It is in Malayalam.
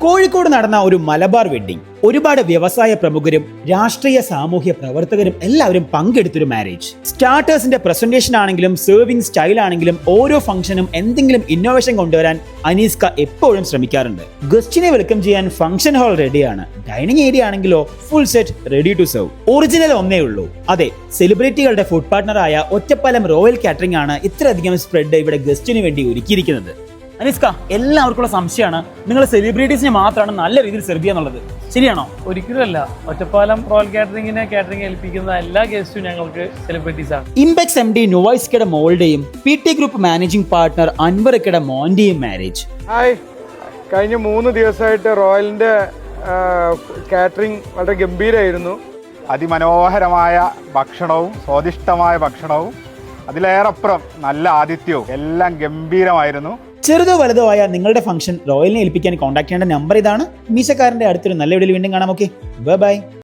കോഴിക്കോട് നടന്ന ഒരു മലബാർ വെഡ്ഡിംഗ്. ഒരുപാട് വ്യവസായ പ്രമുഖരും രാഷ്ട്രീയ സാമൂഹ്യ പ്രവർത്തകരും എല്ലാവരും പങ്കെടുത്തൊരു മാരേജ്. സ്റ്റാർട്ടേഴ്സിന്റെ പ്രസന്റേഷൻ ആണെങ്കിലും സെർവിംഗ് സ്റ്റൈൽ ആണെങ്കിലും ഓരോ ഫംഗ്ഷനും എന്തെങ്കിലും ഇന്നോവേഷൻ കൊണ്ടുവരാൻ അനീസ്ക എപ്പോഴും ശ്രമിക്കാറുണ്ട്. ഗസ്റ്റിനെ വെൽക്കം ചെയ്യാൻ ഫംഗ്ഷൻ ഹാൾ റെഡിയാണ്. ഡൈനിങ് ഏരിയ ആണെങ്കിലോ full set ready to serve. Original ഒന്നേ ഉള്ളൂ. അതെ, സെലിബ്രിറ്റികളുടെ ഫുഡ് പാർട്ണറായ ഒറ്റപ്പാലം റോയൽ കാറ്ററിംഗ് ആണ് ഇത്രയധികം സ്പ്രെഡ് ഇവിടെ ഗസ്റ്റിന് വേണ്ടി ഒരുക്കിയിരിക്കുന്നത്. അനീസ്ക, എല്ലാവർക്കുള്ള സംശയമാണ് നിങ്ങൾ സെലിബ്രിറ്റീസിനെ മാത്രമാണ് നല്ല രീതിയിൽ സെർവ് ചെയ്യാന്നുള്ളത്. ശരിയാണോ? ഒരിക്കലുമല്ല. ഒറ്റപ്പാലം റോയൽ കാറ്ററിംഗ് ഏൽപ്പിക്കുന്ന എല്ലാ ഗസ്റ്റും ഞങ്ങൾക്ക് സെലിബ്രിറ്റീസ് ആണ്. ഇംപെക്സ് MD നുവൈസ്കയുടെ മോളുടെയും PT ഗ്രൂപ്പ് മാനേജിംഗ് പാർട്ണർ അൻവറിക്കയുടെ മോന്റെയും മാരേജ്. ഹായ്, കഴിഞ്ഞ 3 ദിവസമായിട്ട് റോയലിന്റെ കാറ്ററിംഗ് വളരെ ഗംഭീരമായിരുന്നു. അതിമനോഹരമായ ഭക്ഷണവും സ്വാദിഷ്ടമായ ഭക്ഷണവും അതിലേറെപ്പുറം നല്ല ആതിഥ്യവും എല്ലാം ഗംഭീരമായിരുന്നു. ചെറുതോ വലുതോ ആയ നിങ്ങളുടെ ഫംഗ്ഷൻ റോയലിനെ ഏൽപ്പിക്കാൻ കോൺടാക്ട് ചെയ്യേണ്ട നമ്പർ ഇതാണ്. മീശക്കാരന്റെ അടുത്തൊരു നല്ല വീഡിയോയിൽ വീണ്ടും കാണാം. Okay, by.